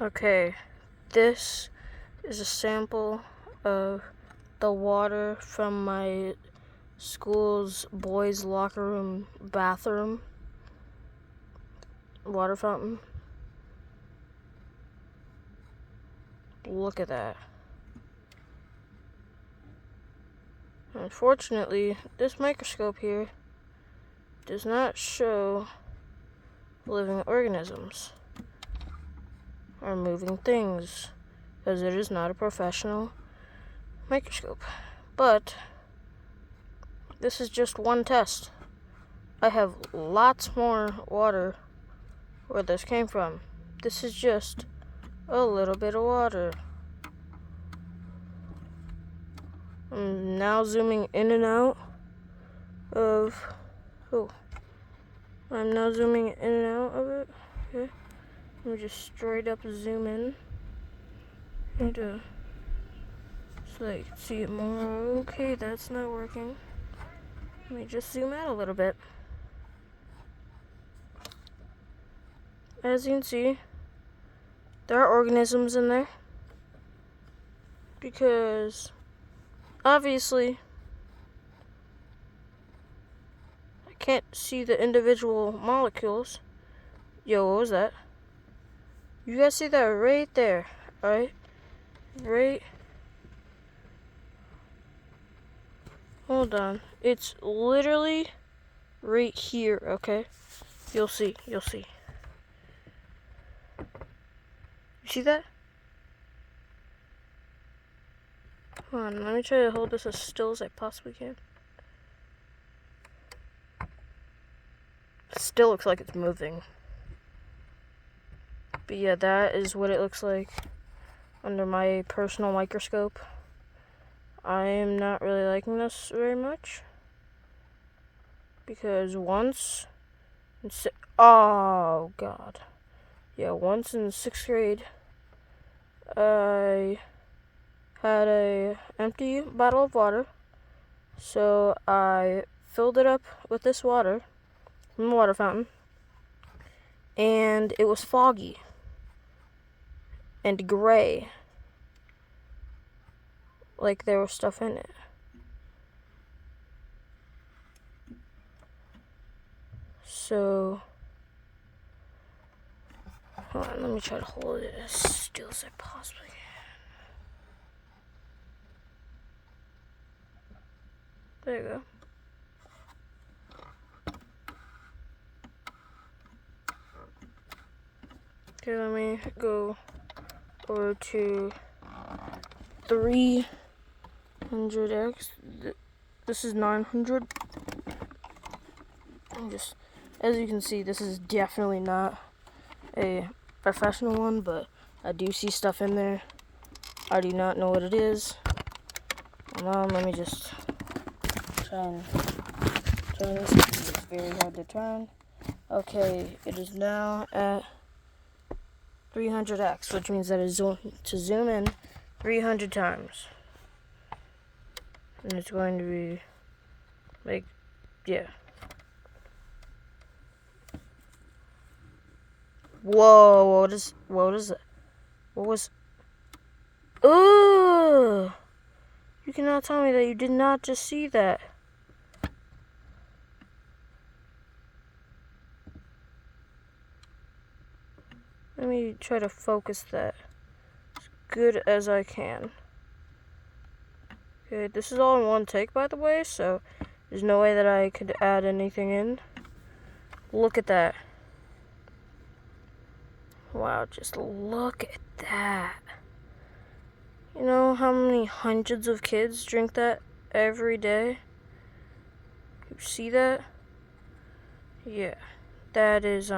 Okay, this is a sample of the water from my school's boys' locker room bathroom water fountain. Look at that. Unfortunately, this microscope here does not show living organisms or moving things, because it is not a professional microscope. But this is just one test. I have lots more water where this came from. This is just a little bit of water. I'm now zooming in and out of, I'm now zooming in and out of it. Okay. Let me just straight up zoom in. So that you can see it more. Okay, that's not working. Let me just zoom out a little bit. As you can see, there are organisms in there. Because, obviously, I can't see the individual molecules. Yo, what was that? You guys see that right there, right? Right. Hold on. It's literally right here, okay? You'll see. You see that? Hold on, let me try to hold this as still as I possibly can. It still looks like it's moving. But yeah, that is what it looks like under my personal microscope. I am not really liking this very much. Because once in oh god. Yeah, once in 6th grade, I had a empty bottle of water. So I filled it up with this water from the water fountain. And it was foggy and gray. Like there was stuff in it. So, hold on, let me try to hold it as still as I possibly can. There you go. Okay, let me go over to 300x. This is 900. As you can see, this is definitely not a professional one, but I do see stuff in there. I do not know what it is. Let me just try and turn this. It's very hard to turn. Okay, it is now at 300x, which means that it's to zoom in 300 times. And it's going to be like, yeah. Whoa, what is that? What was, ooh! You cannot tell me that you did not just see that. Let me try to focus that as good as I can. Okay, this is all in one take, by the way, so there's no way that I could add anything in. Look at that. Wow, just look at that. You know how many hundreds of kids drink that every day? You see that? Yeah. That is,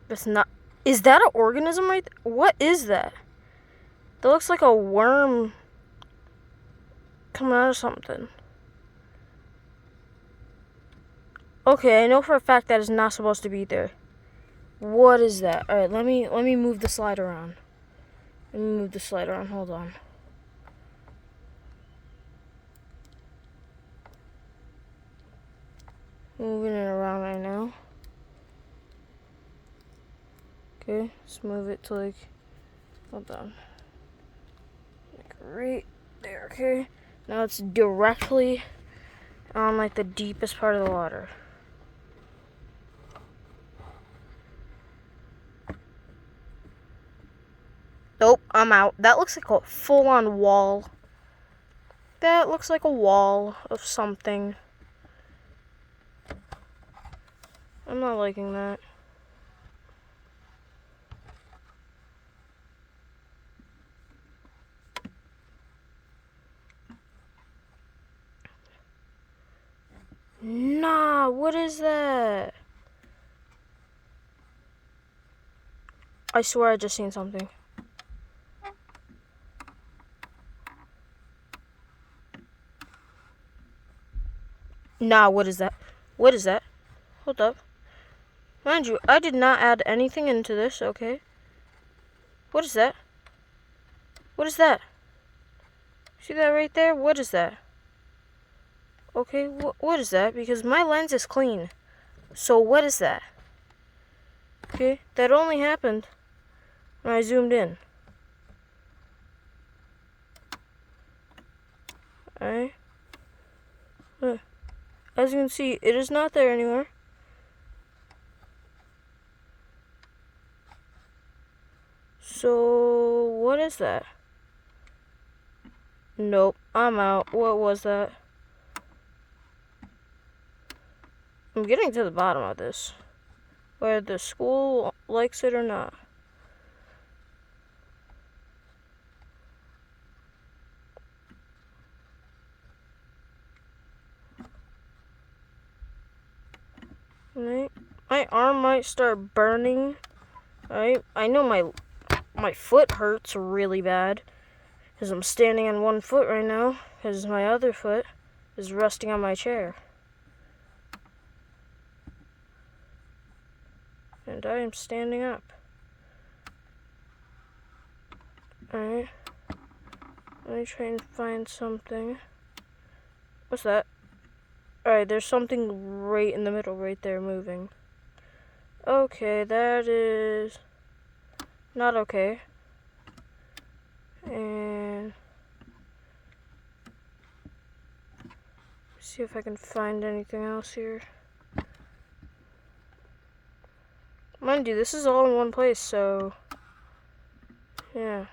that's not, is that an organism right there? What is that? That looks like a worm coming out of something. Okay, I know for a fact that is not supposed to be there. What is that? Alright, let me move the slide around. Hold on. Moving it around right now. Okay, let's move it to like, hold on. Like right there, okay? Now it's directly on like the deepest part of the water. Nope, I'm out. That looks like a full-on wall. That looks like a wall of something. I'm not liking that. Nah, what is that? I swear I just seen something. Nah, what is that? What is that? Hold up. Mind you, I did not add anything into this, okay? What is that? What is that? See that right there? What is that? Okay, what is that? Because my lens is clean. So what is that? Okay, that only happened when I zoomed in. Alright. As you can see, it is not there anymore. So, what is that? Nope, I'm out. What was that? I'm getting to the bottom of this. Whether the school likes it or not. Right? My arm might start burning. Right? I know my foot hurts really bad. Because I'm standing on one foot right now. Because my other foot is resting on my chair. And I am standing up. Alright. Let me try and find something. What's that? Alright, there's something right in the middle right there moving. Okay, that is not okay. And see if I can find anything else here. Mind you, this is all in one place, so yeah.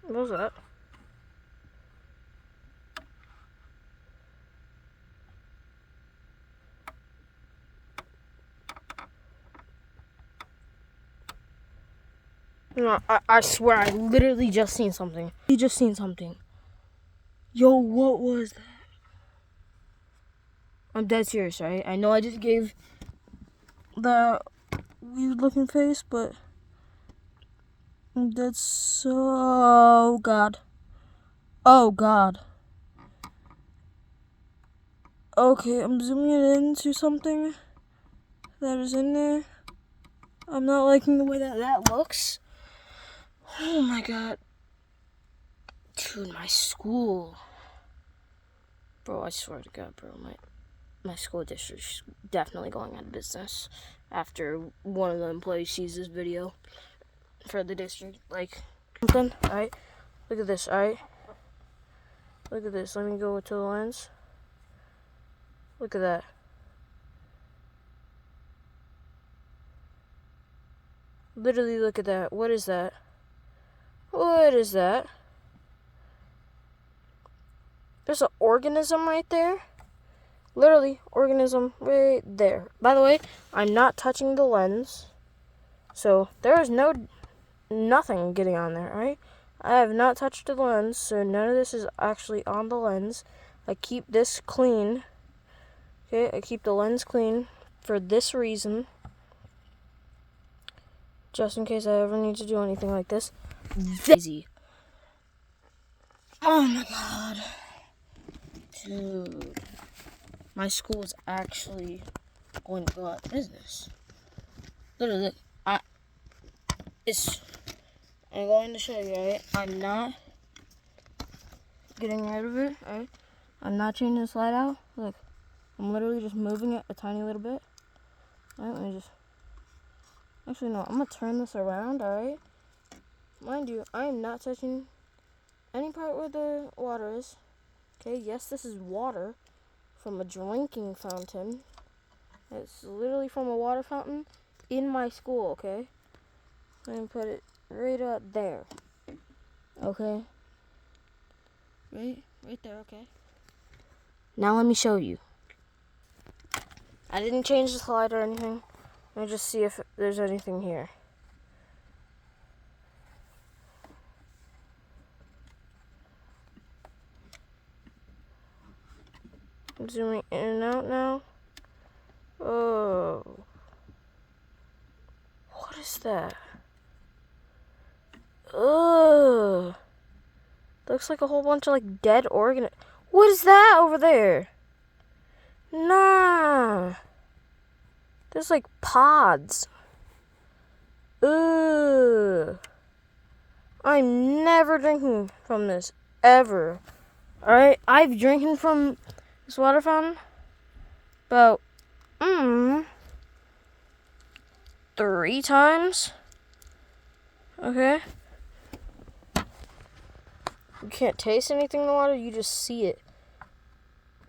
What was that? No, I swear I literally just seen something. You just seen something. Yo, what was that? I'm dead serious, right? I know I just gave the weird looking face, but that's so... Oh, God. Oh, God. Okay, I'm zooming it into something that is in there. I'm not liking the way that looks. Oh, my God. Dude, my school. Bro, I swear to God, bro, my school district's definitely going out of business after one of the employees sees this video for the district. Like, something, alright? Look at this, alright? Look at this. Let me go to the lens. Look at that. Literally, look at that. What is that? What is that? There's an organism right there. Literally, organism right there. By the way, I'm not touching the lens. So, there is nothing getting on there, alright? I have not touched the lens, so none of this is actually on the lens. I keep this clean. Okay, I keep the lens clean for this reason. Just in case I ever need to do anything like this. Easy. Oh my God. Dude. My school is actually going to go out of business. Literally, I'm going to show you, alright? I'm not getting rid of it, alright? I'm not changing the slide out. Look, I'm literally just moving it a tiny little bit. Alright, let me just... Actually, no, I'm going to turn this around, alright? Mind you, I am not touching any part where the water is. Okay, yes, this is water from a drinking fountain. It's literally from a water fountain in my school, okay? I'm going to put it right up there. Okay? Right there, okay? Now let me show you. I didn't change the slide or anything. Let me just see if there's anything here. I'm zooming in and out now. Oh. What is that? Ugh. Looks like a whole bunch of like dead organ. What is that over there? Nah. There's like pods. Ugh. I'm never drinking from this. Ever. Alright? I've drinking from this water fountain about 3 times. Okay? You can't taste anything in the water, you just see it.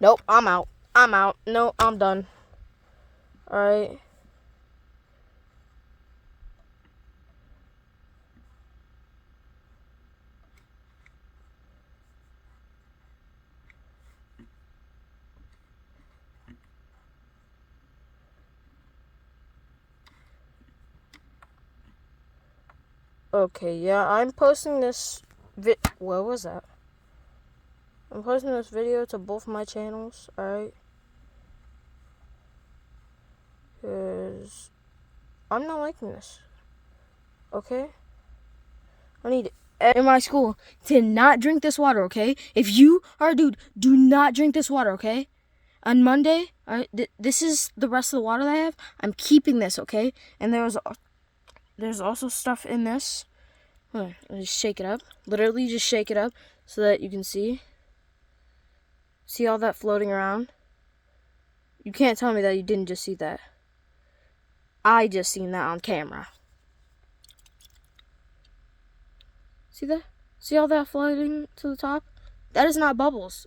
Nope, I'm out. I'm out. No, I'm done. Alright. Okay, yeah, I'm posting this what was that? I'm posting this video to both my channels, alright? Because I'm not liking this. Okay? I need in my school to not drink this water, okay? If you are a dude, do not drink this water, okay? On Monday, alright, this is the rest of the water that I have. I'm keeping this, okay? And there's also stuff in this. Let me just shake it up. Literally just shake it up so that you can see. See all that floating around? You can't tell me that you didn't just see that. I just seen that on camera. See that? See all that floating to the top? That is not bubbles.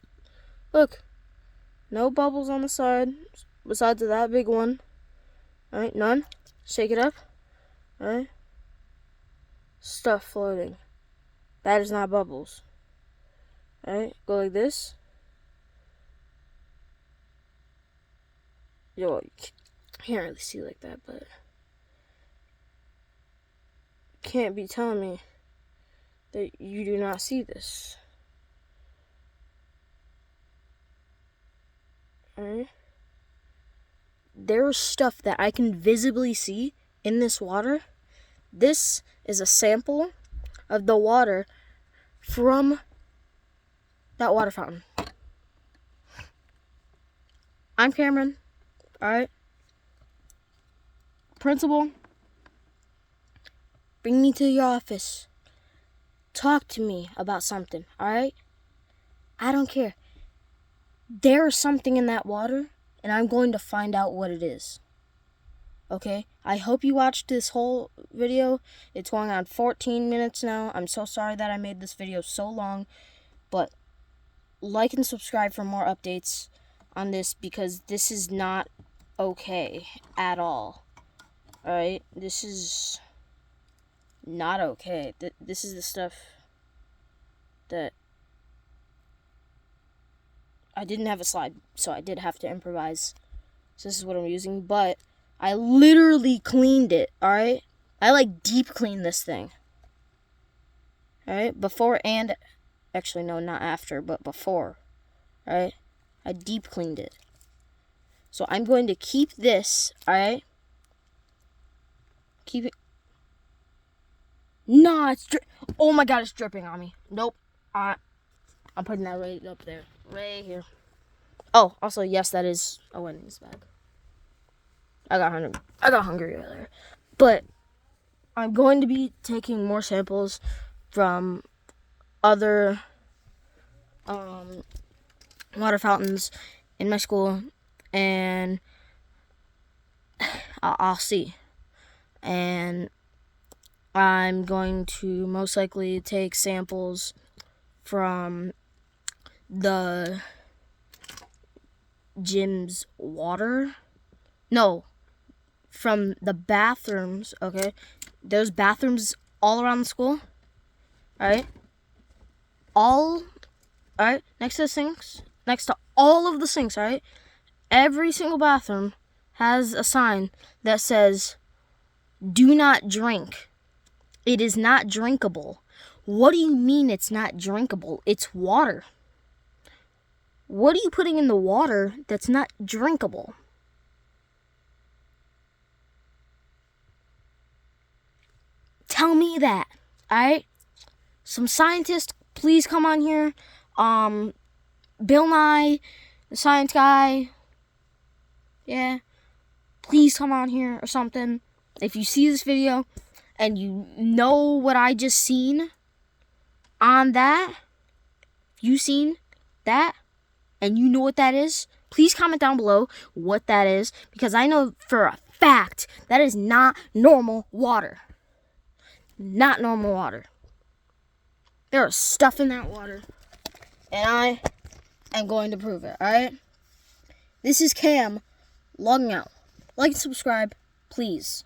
Look. No bubbles on the side besides that big one. Alright, none. Shake it up. Alright. Stuff floating. That is not bubbles. Alright, go like this. Yo, you can't really see like that, but can't be telling me that you do not see this. Alright. There's stuff that I can visibly see in this water. This is a sample of the water from that water fountain. I'm Cameron. Alright. Principal, bring me to your office. Talk to me about something, alright? I don't care. There's something in that water, and I'm going to find out what it is. Okay? I hope you watched this whole video. It's going on 14 minutes now. I'm so sorry that I made this video so long, but like and subscribe for more updates on this because this is not okay at all. Alright? This is not okay. This is the stuff that I didn't have a slide, so I did have to improvise. So this is what I'm using, but I literally cleaned it, alright? I like deep cleaned this thing. Alright? Before and... Actually, no, not after, but before. Alright? I deep cleaned it. So I'm going to keep this, alright? Keep it... Nah, it's oh my god, it's dripping on me. Nope. I'm putting that right up there. Right here. Oh, also, yes, that is a Wendy's bag. I got hungry earlier. But I'm going to be taking more samples from other water fountains in my school, and I'll see. And I'm going to most likely take samples from the gym's water. No, from the bathrooms, okay? There's bathrooms all around the school, alright? Alright, next to the sinks, next to all of the sinks, alright? Every single bathroom has a sign that says, "Do not drink. It is not drinkable." What do you mean it's not drinkable? It's water. What are you putting in the water that's not drinkable? Tell me that, alright? Some scientists, please come on here. Bill Nye, the science guy, yeah, please come on here or something. If you see this video and you know what I just seen on that, you seen that, and you know what that is, please comment down below what that is, because I know for a fact that is not normal water. Not normal water. There is stuff in that water, and I am going to prove it, alright? This is Cam, logging out. Like and subscribe, please.